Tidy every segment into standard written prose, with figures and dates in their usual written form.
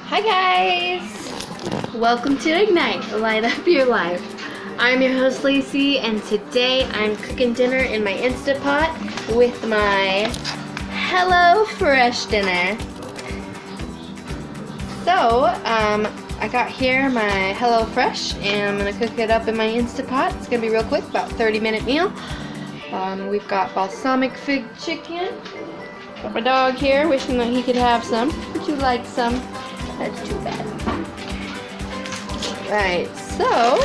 Hi guys! Welcome to Ignite, Light Up Your Life. I'm your host Lacy, and today I'm cooking dinner in my Instapot with my Hello Fresh dinner. So, I got here my Hello Fresh, and I'm gonna cook it up in my Instapot. It's gonna be real quick, about 30-minute meal. We've got balsalmic fig chicken. Got my dog here, wishing that he could have some. Would you like some? That's too bad. Right, so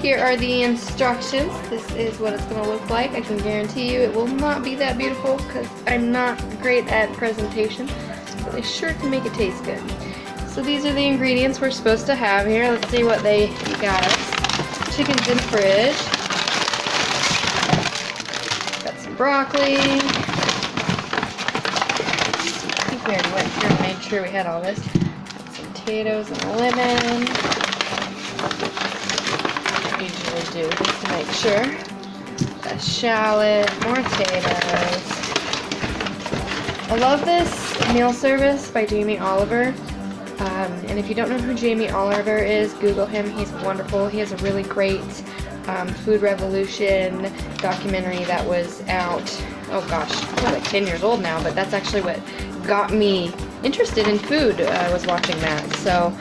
here are the instructions. This is what it's going to look like. I can guarantee you it will not be that beautiful because I'm not great at presentation, but I sure can make it taste good. So these are the ingredients we're supposed to have here. Let's see what they got us. Chicken's in the fridge. Got some broccoli. I think we already went through and made sure we had all this. Got some potatoes and a lemon. I usually do just to make sure. A shallot, more potatoes. I love this meal service by Jamie Oliver. And if you don't know who Jamie Oliver is, Google him. He's wonderful. He has a really great food revolution documentary that was out, oh gosh, it's like 10 years old now, but that's actually what got me interested in food. I was watching that, so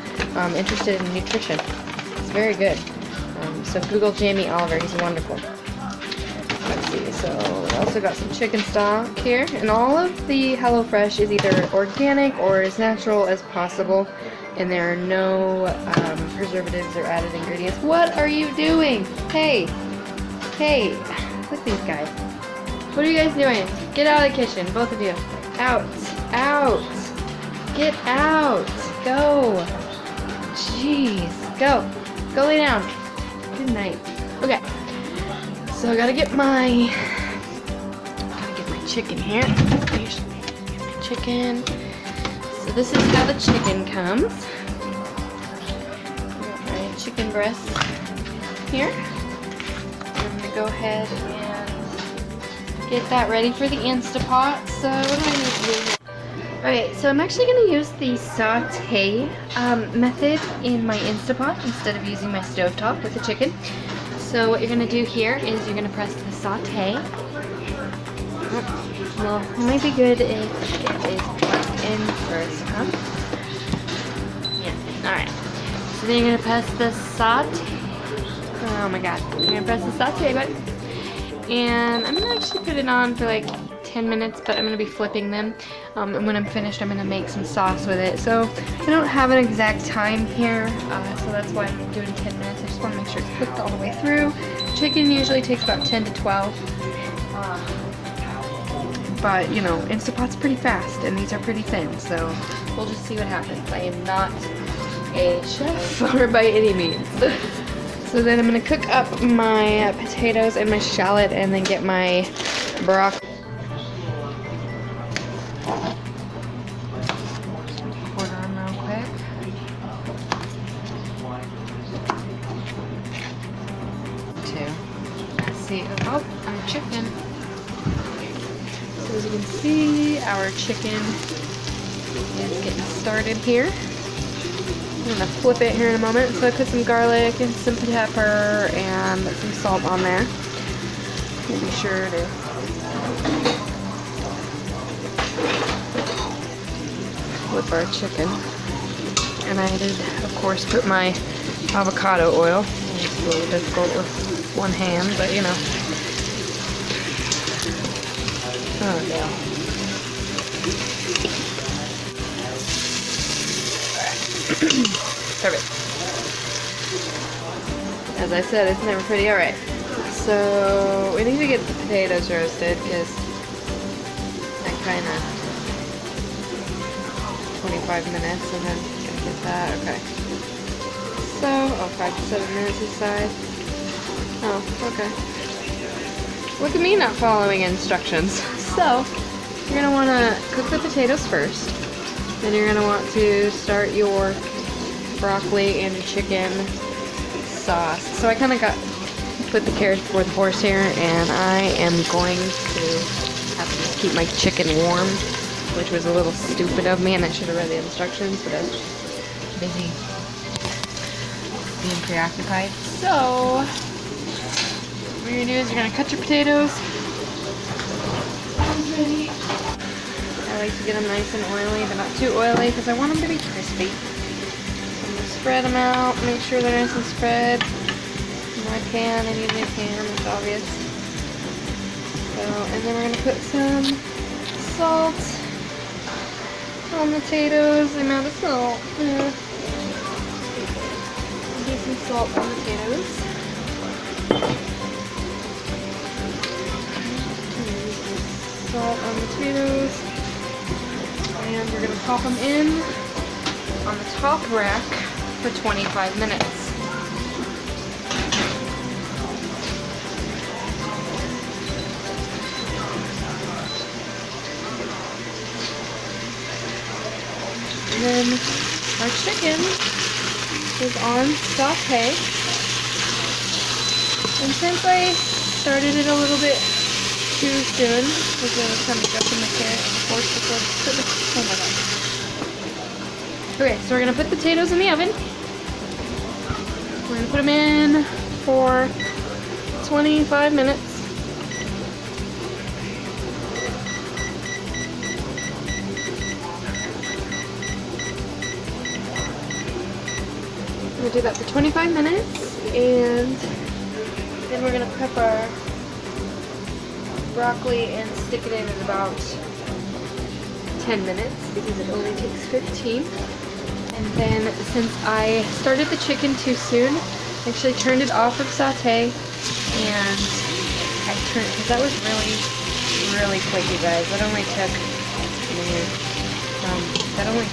interested in nutrition. It's very good. So Google Jamie Oliver, he's wonderful. Let's see, so we also got some chicken stock here, and all of the HelloFresh is either organic or as natural as possible, and there are no preservatives or added ingredients. What are you doing? Hey, look at these guys. What are you guys doing? Get out of the kitchen, both of you. Out. Get out. Go. Jeez. Go lay down. Good night. Okay. So I gotta get my chicken here. Get my chicken. So this is how the chicken comes. I got my chicken breast here. I'm gonna go ahead and get that ready for the Instapot. So what do I need to do? Alright, so I'm actually going to use the saute method in my Instapot instead of using my stovetop with the chicken. So what you're going to do here is you're going to press the saute. Well, it might be good if it is plugged in first, huh? Yeah, alright. So then you're going to press the saute. Oh my god. You're going to press the saute button. And I'm going to actually put it on for like 10 minutes, but I'm going to be flipping them. And when I'm finished, I'm going to make some sauce with it. So I don't have an exact time here, so that's why I'm doing 10 minutes. I just want to make sure it's cooked all the way through. Chicken usually takes about 10 to 12. But, you know, Instapot's pretty fast, and these are pretty thin, so we'll just see what happens. I am not a chef or by any means. So then I'm going to cook up my potatoes and my shallot and then get my broccoli. Pour it on real quick. See, oh, our chicken. So as you can see, our chicken is getting started here. I'm going to flip it here in a moment. So I put some garlic and some pepper and some salt on there. We'll be sure to flip our chicken. And I did, of course, put my avocado oil. It's a little difficult with one hand, but you know. Oh no. Perfect. As I said, it's never pretty. Alright. So, we need to get the potatoes roasted because I kind of 25 minutes and then gonna get that. Okay. So, oh, 5 to 7 minutes each side. Oh, okay. Look at me not following instructions. So, you're going to want to cook the potatoes first. Then you're going to want to start your broccoli and your chicken sauce. So I kind of put the carrot before the horse here, and I am going to have to just keep my chicken warm which was a little stupid of me, and I should have read the instructions, but I was busy being preoccupied. So, what you're gonna do is you're gonna cut your potatoes. Ready. I like to get them nice and oily, but not too oily because I want them to be crispy. So I'm gonna spread them out, make sure they're nice and spread. In my pan, I need my pan, it's obvious. So, and then we're gonna put some salt on the potatoes, the amount of salt. Do some salt on the potatoes. Salt on the potatoes. And we're gonna pop them in on the top rack for 25 minutes. And then our chicken is on saute. And since I started it a little bit too soon, because I was kind of jumping the carrot and forced to put oh my god. Okay, so we're gonna put the potatoes in the oven. We're gonna put them in for 25 minutes. We'll do that for 25 minutes, and then we're gonna prep our broccoli and stick it in about 10 minutes because it only takes 15. And then since I started the chicken too soon, I actually turned it off of saute, and I turned, because that was really quick, you guys. That only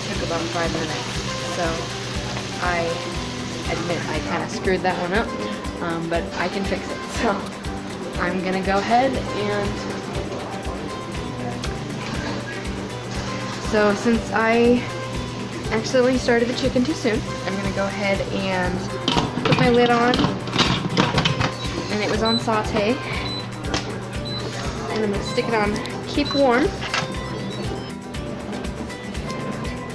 took about 5 minutes. So I admit I kind of screwed that one up, but I can fix it. So I'm gonna go ahead and, so since I accidentally started the chicken too soon, I'm gonna go ahead and put my lid on, and it was on saute, and I'm gonna stick it on keep warm.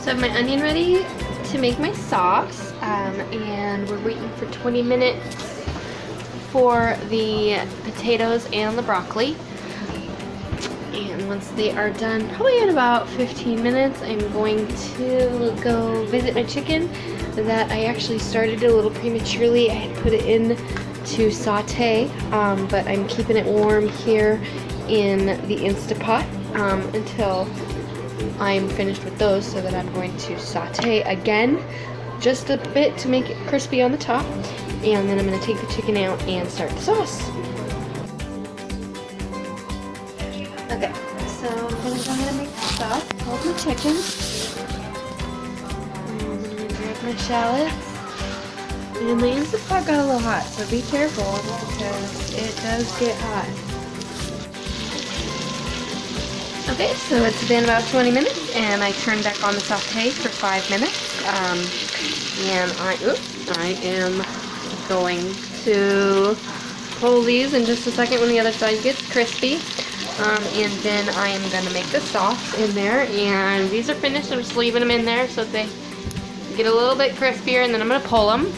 So I have my onion ready to make my sauce, and we're waiting for 20 minutes for the potatoes and the broccoli. And once they are done, probably in about 15 minutes, I'm going to go visit my chicken that I actually started a little prematurely. I had put it in to saute, but I'm keeping it warm here in the Instapot until I'm finished with those, so that I'm going to saute again just a bit to make it crispy on the top, and then I'm going to take the chicken out and start the sauce. Okay, so I'm going to go ahead and make the sauce. Hold my chicken. And I'm going to grab my shallots. And the Instapot got a little hot, so be careful because it does get hot. Okay, so it's been about 20 minutes, and I turned back on the saute for 5 minutes. And I am going to pull these in just a second when the other side gets crispy. And then I am going to make the sauce in there. And these are finished. I'm just leaving them in there so that they get a little bit crispier, and then I'm going to pull them.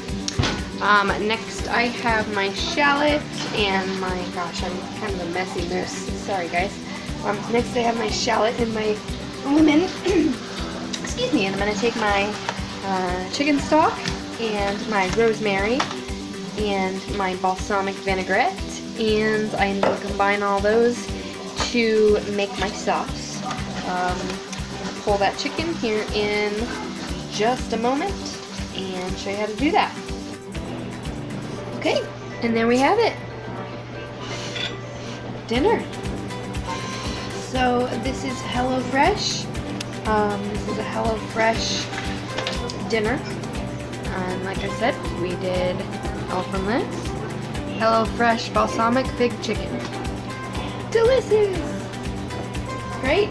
Next I have my shallot and my, gosh, I'm kind of a messy mess. Sorry guys. Next I have my shallot and my lemon. Excuse me. And I'm going to take my chicken stock and my rosemary and my balsamic vinaigrette, and I'm going to combine all those to make my sauce. I'm going to pull that chicken here in just a moment and show you how to do that. Okay, and there we have it. Dinner. So this is HelloFresh. This is a HelloFresh dinner. And like I said, we did all from this. HelloFresh balsamic fig chicken. Delicious! Right?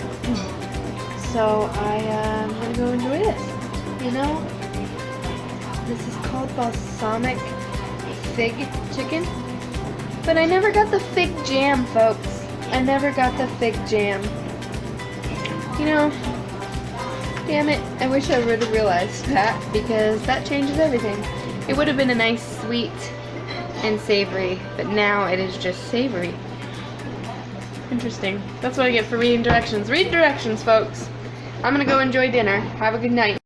So I'm gonna go enjoy this. You know, this is called balsamic fig chicken, but I never got the fig jam, folks. I never got the fig jam. You know, damn it, I wish I would have realized that, because that changes everything. It would have been a nice sweet and savory, but now it is just savory. Interesting. That's what I get for reading directions. Read directions, folks. I'm gonna go enjoy dinner. Have a good night.